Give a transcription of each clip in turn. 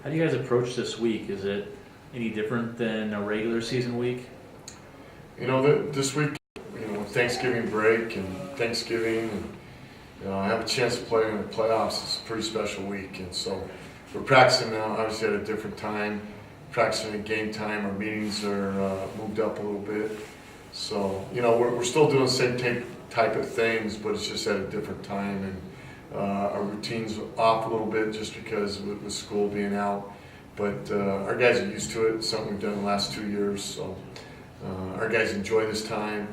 How do you guys approach this week? Is it any different than a regular season week? This week, with Thanksgiving break and Thanksgiving, and I have a chance to play in the playoffs. It's a pretty special week, and so we're practicing now, obviously at a different time, practicing at game time. Our meetings are moved up a little bit. So, we're still doing the same type of things, but it's just at a different time. And our routine's off a little bit just because with school being out. But our guys are used to it. It's something we've done the last 2 years. So our guys enjoy this time.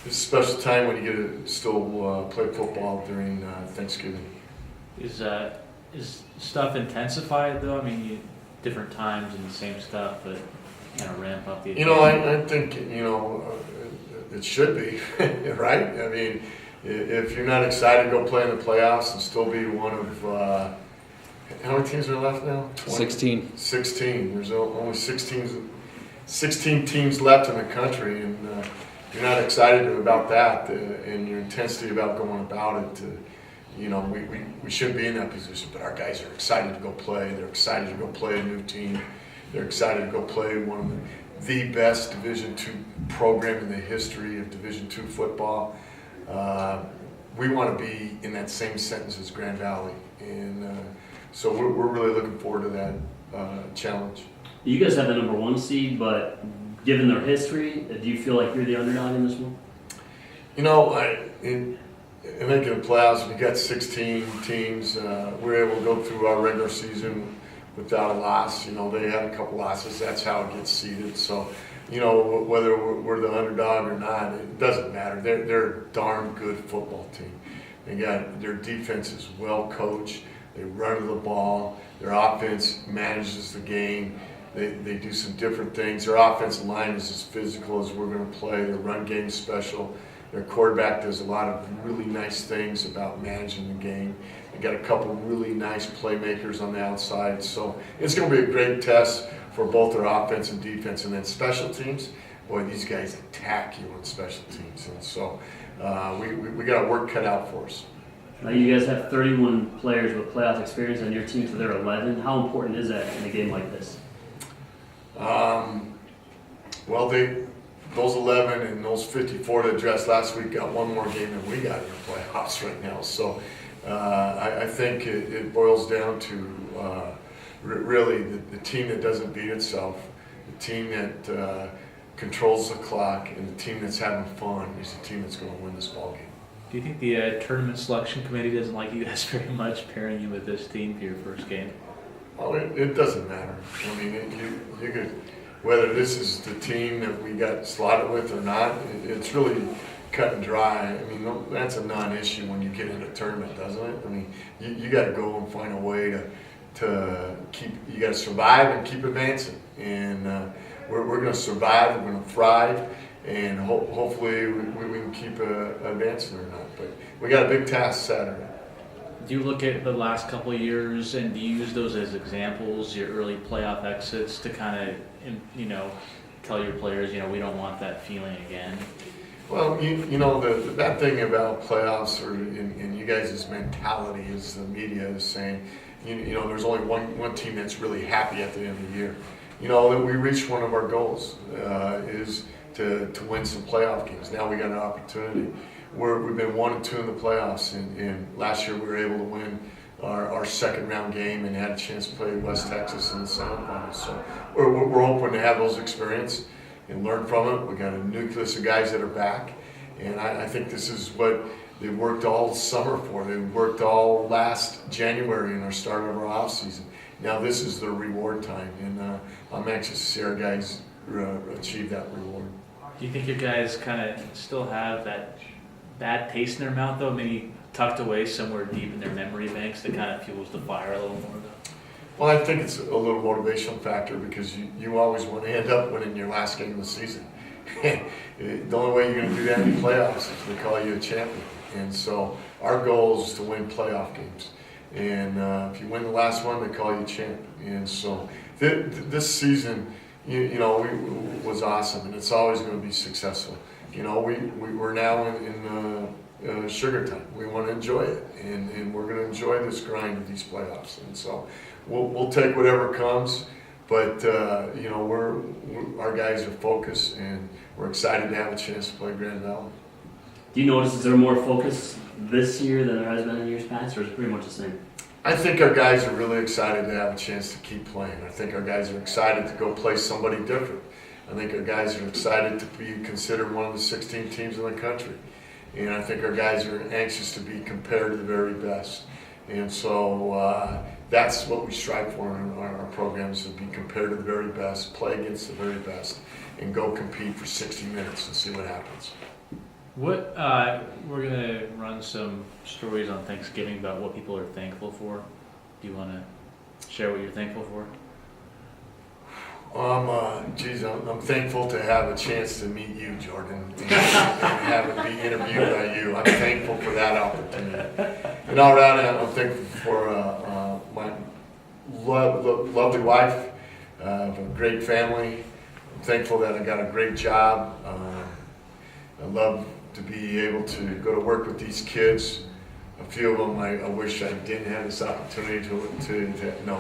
It's a special time when you get to still play football during Thanksgiving. Is stuff intensified though? I mean, different times and the same stuff, but kind of ramp up the. I think it should be right. I mean, if you're not excited to go play in the playoffs and still be one of how many teams are left now? 16. 16. There's only 16 teams left in the country, and you're not excited about that and your intensity about going about it. We shouldn't be in that position, but our guys are excited to go play. They're excited to go play a new team. They're excited to go play one of the best Division II program in the history of Division II football. We want to be in that same sentence as Grand Valley, and so we're really looking forward to that challenge. You guys have the number 1 seed, but given their history, do you feel like you're the underdog in this one? In making the playoffs, we got 16 teams. We're able to go through our regular season without a loss. They had a couple losses. That's how it gets seeded. So, whether we're the underdog or not, it doesn't matter. They're a darn good football team. Their defense is well coached. They run to the ball. Their offense manages the game. They do some different things. Their offensive line is as physical as we're going to play. Their run game is special. Their quarterback does a lot of really nice things about managing the game. They got a couple really nice playmakers on the outside. So it's going to be a great test for both their offense and defense. And then special teams, boy, these guys attack you on special teams. And so we got our work cut out for us. Now you guys have 31 players with playoff experience on your team, so they're 11. How important is that in a game like this? Those 11 and those 54 that addressed last week got one more game than we got in the playoffs right now. So I think it boils down to really the team that doesn't beat itself, the team that controls the clock, and the team that's having fun is the team that's going to win this ball game. Do you think the tournament selection committee doesn't like you guys very much pairing you with this team for your first game? Well, it doesn't matter. I mean, you could, whether this is the team that we got slotted with or not, it's really cut and dry. I mean, that's a non-issue when you get in a tournament, doesn't it? I mean, you got to go and find a way to keep. You got to survive and keep advancing. And we're going to survive. We're going to thrive. And hopefully we can keep advancing or not. But we got a big task Saturday. Do you look at the last couple of years and do you use those as examples, your early playoff exits, to kind of, tell your players, we don't want that feeling again? Well, the bad thing about playoffs or in you guys' mentality is the media is saying, there's only one team that's really happy at the end of the year. That we reached one of our goals is to win some playoff games. Now we got an opportunity. We've been 1-2 in the playoffs, and last year we were able to win our second round game and had a chance to play West Texas in the semifinals. So we're hoping to have those experiences and learn from it. We got a nucleus of guys that are back, and I think this is what they worked all summer for. They worked all last January in our start of our off season. Now this is the reward time, and I'm anxious to see our guys achieve that reward. Do you think your guys kind of still have that bad taste in their mouth, though, maybe tucked away somewhere deep in their memory banks that kind of fuels the fire a little more, though? Well, I think it's a little motivational factor because you always want to end up winning your last game of the season. The only way you're going to do that in the playoffs is to call you a champion. And so our goal is to win playoff games. And if you win the last one, they call you champ. And so this season, was awesome, and it's always going to be successful. We're now in sugar time. We want to enjoy it, and we're going to enjoy this grind of these playoffs. And so we'll take whatever comes. But you know, our guys are focused, and we're excited to have a chance to play Grand Valley. Do you notice, is there more focus this year than there has been in years past, or is it pretty much the same? I think our guys are really excited to have a chance to keep playing. I think our guys are excited to go play somebody different. I think our guys are excited to be considered one of the 16 teams in the country. And I think our guys are anxious to be compared to the very best. And so that's what we strive for in our programs, to be compared to the very best, play against the very best, and go compete for 60 minutes and see what happens. What we're gonna run some stories on Thanksgiving about what people are thankful for. Do you want to share what you're thankful for? I'm thankful to have a chance to meet you, Jordan, and have it be interviewed by you. I'm thankful for that opportunity. And all around, I'm thankful for my lovely wife, a great family. I'm thankful that I got a great job. I love to be able to go to work with these kids. A few of them, I wish I didn't have this opportunity to know.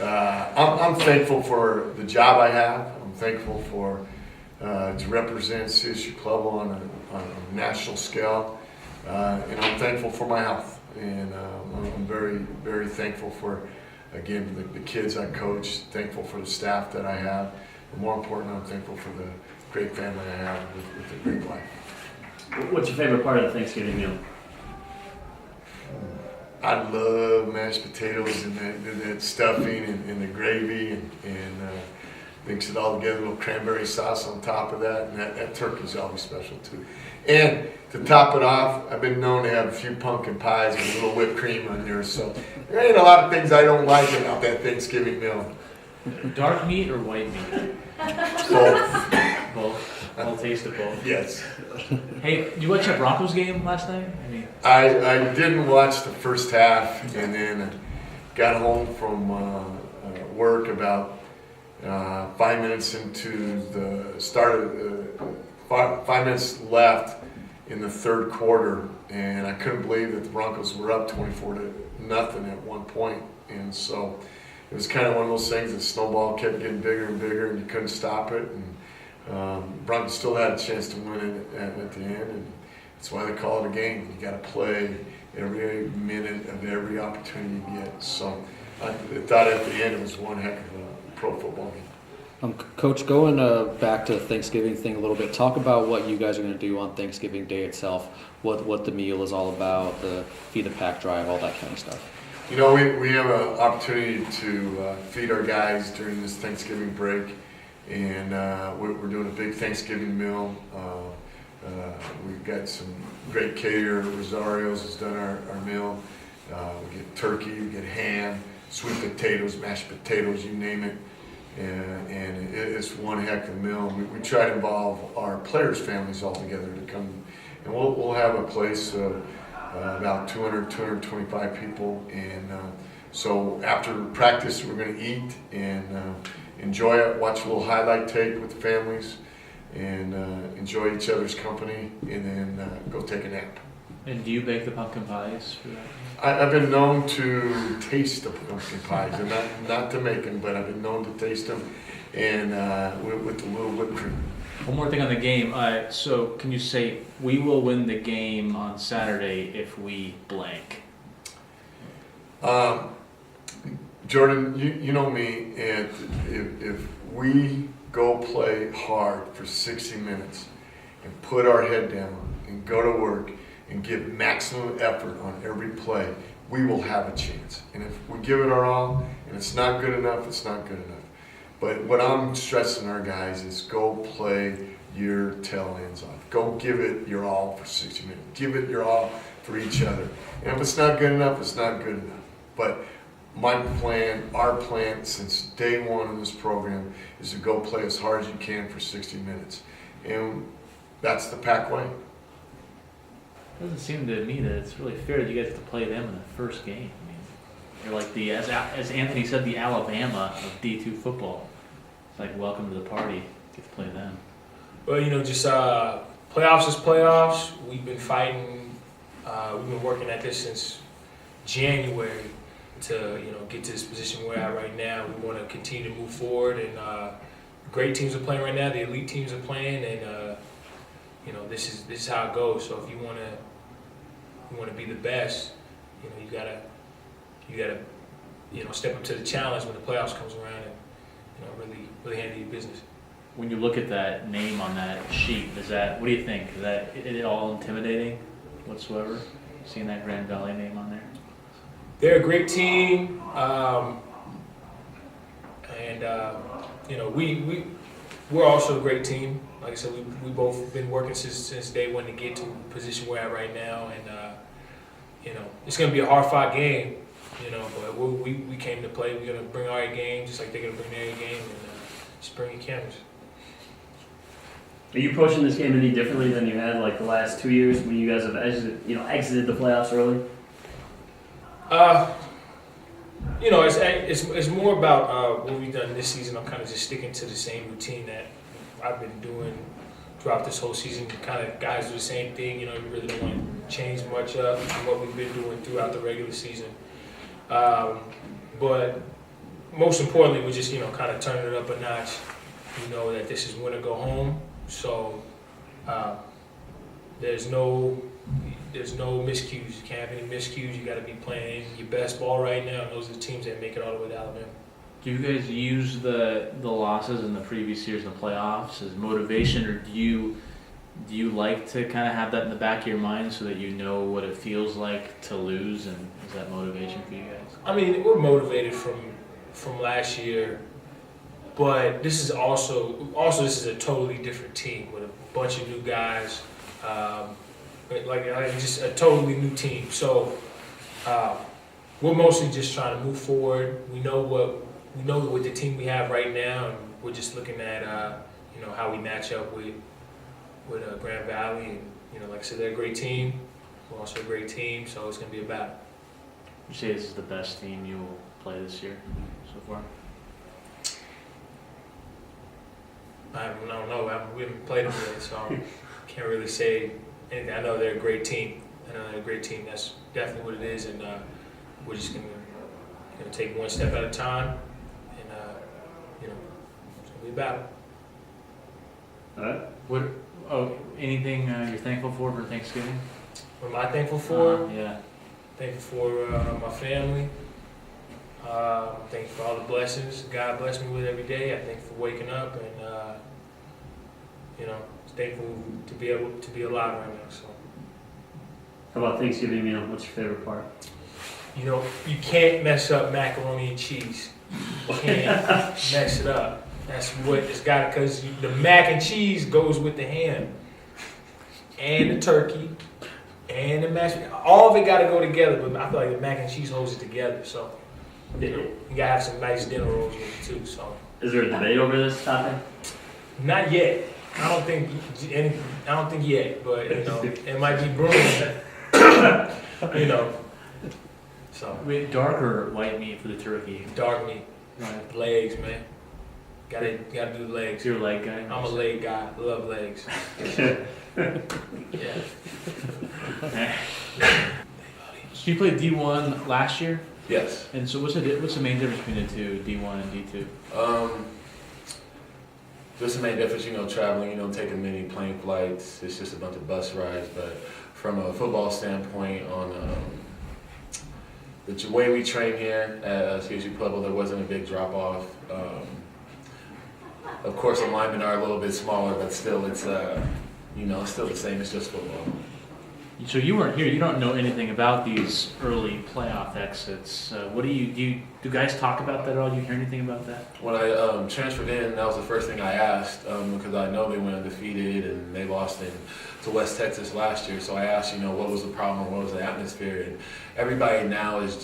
I'm thankful for the job I have. I'm thankful for to represent CSU-Pueblo on a national scale, and I'm thankful for my health. And I'm very, very thankful for, again, the kids I coach. Thankful for the staff that I have. But more important, I'm thankful for the great family I have with a great wife. What's your favorite part of the Thanksgiving meal? I love mashed potatoes and that stuffing and the gravy and mix it all together, a little cranberry sauce on top of that, and that turkey's always special too. And to top it off, I've been known to have a few pumpkin pies with a little whipped cream on yours, so there ain't a lot of things I don't like about that Thanksgiving meal. Dark meat or white meat? Both. Both. I'll taste of both. Yes. Hey, did you watch that Broncos game last night? I mean, I didn't watch the first half, and then got home from work about 5 minutes into the start of 5 minutes left in the third quarter, and I couldn't believe that the Broncos were up 24-0 at one point, and so it was kind of one of those things. The snowball kept getting bigger and bigger, and you couldn't stop it. And Broncos still had a chance to win it at the end, and that's why they call it a game. You got to play every minute of every opportunity you get. So I thought at the end it was one heck of a pro football game. Coach, going back to the Thanksgiving thing a little bit, talk about what you guys are going to do on Thanksgiving Day itself, what the meal is all about, the feed the pack drive, all that kind of stuff. You know, we have an opportunity to feed our guys during this Thanksgiving break, and we're doing a big Thanksgiving meal. We've got some great caterer. Rosario's has done our meal. We get turkey, we get ham, sweet potatoes, mashed potatoes, you name it. And it's one heck of a meal. We try to involve our players' families all together to come, and we'll have a place of about 225 people. And so after practice, we're going to eat and enjoy it, watch a little highlight tape with the families, and enjoy each other's company, and then go take a nap. and do you bake the pumpkin pies for that? I've been known to taste the pumpkin pies, and not to make them, but I've been known to taste them, and with a little whipped cream. One more thing on the game. So can you say, we will win the game on Saturday if we blank? Jordan, you know me, and if we go play hard for 60 minutes and put our head down and go to work and give maximum effort on every play, we will have a chance. And if we give it our all and it's not good enough, it's not good enough. But what I'm stressing our guys is go play your tail ends off. Go give it your all for 60 minutes. Give it your all for each other. And if it's not good enough, it's not good enough. But my plan, our plan since day one in this program is to go play as hard as you can for 60 minutes. And that's the Pac way. It doesn't seem to me that it's really fair that you guys have to play them in the first game. I mean, you're like as Anthony said, the Alabama of D2 football. It's like, welcome to the party. Get to play them. Well, just playoffs is playoffs. We've been fighting. We've been working at this since January to get to this position we're at right now. We want to continue to move forward, and great teams are playing right now. The elite teams are playing, and this is how it goes. So if you want to be the best, you gotta step up to the challenge when the playoffs comes around, and really handle your business. When you look at that name on that sheet, what do you think? Is that it all intimidating whatsoever? Seeing that Grand Valley name on there? They're a great team, and we're also a great team. Like I said, we both been working since day one to get to the position we're at right now, and it's going to be a hard-fought game, but we came to play. We're going to bring our A game, just like they're going to bring their A game, and just bring your cameras. Are you approaching this game any differently than you had like the last 2 years when you guys have exited the playoffs early? It's more about what we've done this season. I'm kind of just sticking to the same routine that I've been doing throughout this whole season. Kind of guys do the same thing. You really don't want to change much up from what we've been doing throughout the regular season. But most importantly, we're just kind of turning it up a notch. We know that this is win or go home. So there's no miscues. You can't have any miscues. You got to be playing your best ball right now. And those are the teams that make it all the way to Alabama. Do you guys use the losses in the previous years in the playoffs as motivation, or do you like to kind of have that in the back of your mind so that you know what it feels like to lose, and is that motivation for you guys? I mean, we're motivated from last year, but this is also this is a totally different team with a bunch of new guys. Like just a totally new team. So we're mostly just trying to move forward. We know what the team we have right now, and we're just looking at how we match up with Grand Valley. And like I said, they're a great team. We're also a great team, so it's going to be a battle. You say this is the best team you will play this year so far? I don't know. We haven't played them yet, so I can't really say anything. I know they're a great team. That's definitely what it is, and we're just gonna take one step at a time, and it's gonna be a battle. All right. Anything you're thankful for Thanksgiving? What am I thankful for? Yeah. Thankful for my family. Thankful for all the blessings God bless me with every day. I'm thankful for waking up, and thankful to be able to be alive right now. So. How about Thanksgiving meal? What's your favorite part? You can't mess up macaroni and cheese. You can't mess it up. That's what it's got, because the mac and cheese goes with the ham and the turkey and the mashed. All of it got to go together, but I feel like the mac and cheese holds it together. So you gotta have some nice dinner rolls with it too. So is there a debate over this topic? not yet. I don't think yet, but it might be brewing. So Wait, dark or white meat for the turkey? dark meat, Right. legs, man. Gotta do the legs. You're a leg guy? I'm a leg guy. I love legs. Yeah. So you played D1 last year? Yes. And so what's the main difference between the two, D1 and D2? Just the main difference, traveling, taking many plane flights. It's just a bunch of bus rides. But from a football standpoint, on the way we train here at CSU-Pueblo, there wasn't a big drop off. Of course, the linemen are a little bit smaller, but still, it's still the same. It's just football. So you weren't here. You don't know anything about these early playoff exits. What do guys talk about that at all? Do you hear anything about that? When I transferred in, that was the first thing I asked, because I know they went undefeated and they lost to West Texas last year. So I asked, what was the problem, what was the atmosphere? And everybody now is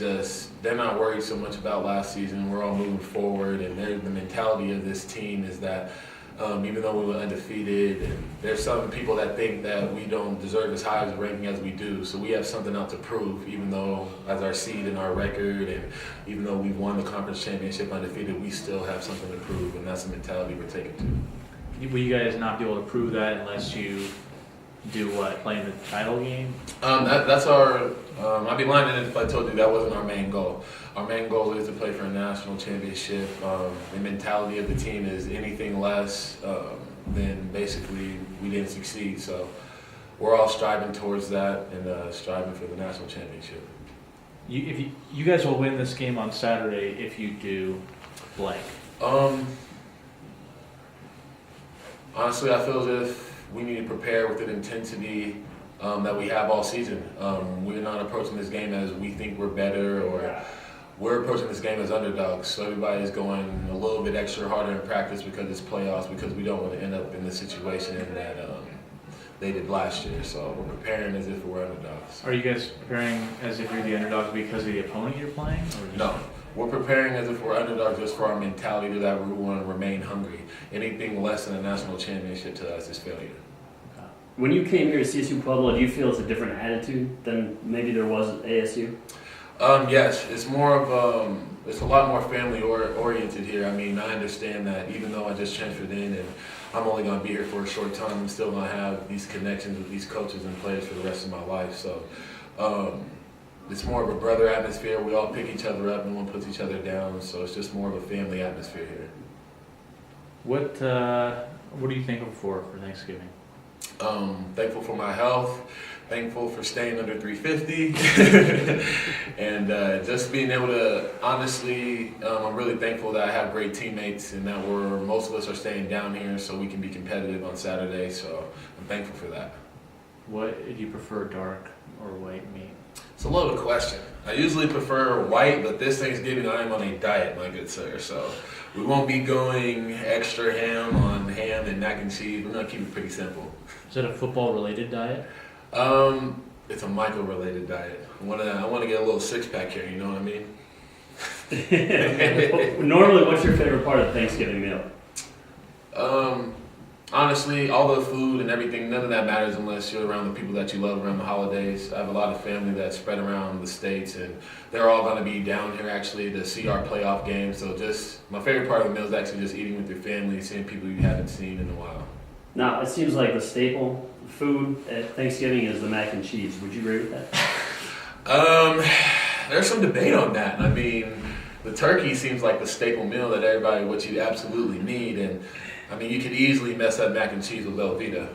they're not worried so much about last season. We're all moving forward, and the mentality of this team is that even though we were undefeated, and there's some people that think that we don't deserve as high as a ranking as we do. So we have something out to prove, even though as our seed and our record, and even though we've won the conference championship undefeated, we still have something to prove, and that's the mentality we're taking to. Will you guys not be able to prove that unless you do what? Play in the title game? That's our. I'd be lying if I told you that wasn't our main goal. Our main goal is to play for a national championship. The mentality of the team is anything less, then basically we didn't succeed. So we're all striving towards that and striving for the national championship. You guys will win this game on Saturday if you do blank. Honestly, I feel as if we need to prepare with an intensity that we have all season. We're not approaching this game as we think we're better, or we're approaching this game as underdogs. So everybody's going a little bit extra harder in practice because it's playoffs, because we don't want to end up in the situation that they did last year. So we're preparing as if we're underdogs. Are you guys preparing as if you're the underdog because of the opponent you're playing? Or just... No. We're preparing as if we're underdogs just for our mentality that we want to remain hungry. Anything less than a national championship to us is failure. When you came here to CSU-Pueblo, do you feel it's a different attitude than maybe there was at ASU? Yes, it's more of it's a lot more family oriented here. I mean, I understand that even though I just transferred in and I'm only going to be here for a short time, I'm still going to have these connections with these coaches and players for the rest of my life. So it's more of a brother atmosphere. We all pick each other up, no one puts each other down. So it's just more of a family atmosphere here. What are you thankful for Thanksgiving? Thankful for my health, thankful for staying under 350, and just being able to, honestly, I'm really thankful that I have great teammates and that most of us are staying down here so we can be competitive on Saturday, so I'm thankful for that. What do you prefer, dark or white meat? It's a loaded question. I usually prefer white, but this Thanksgiving I am on a diet, my good sir, so we won't be going extra ham on ham and mac and cheese. We're going to keep it pretty simple. Is it a football-related diet? It's a Michael-related diet. I want to get a little six-pack here, you know what I mean? Normally, what's your favorite part of the Thanksgiving meal? Honestly, all the food and everything, none of that matters unless you're around the people that you love around the holidays. I have a lot of family that's spread around the states, and they're all going to be down here actually to see our playoff game. So just my favorite part of the meal is actually just eating with your family, seeing people you haven't seen in a while. Now, it seems like the staple food at Thanksgiving is the mac and cheese. Would you agree with that? There's some debate on that. I mean, the turkey seems like the staple meal that everybody, what you absolutely need, and I mean, you could easily mess up mac and cheese with Velveeta.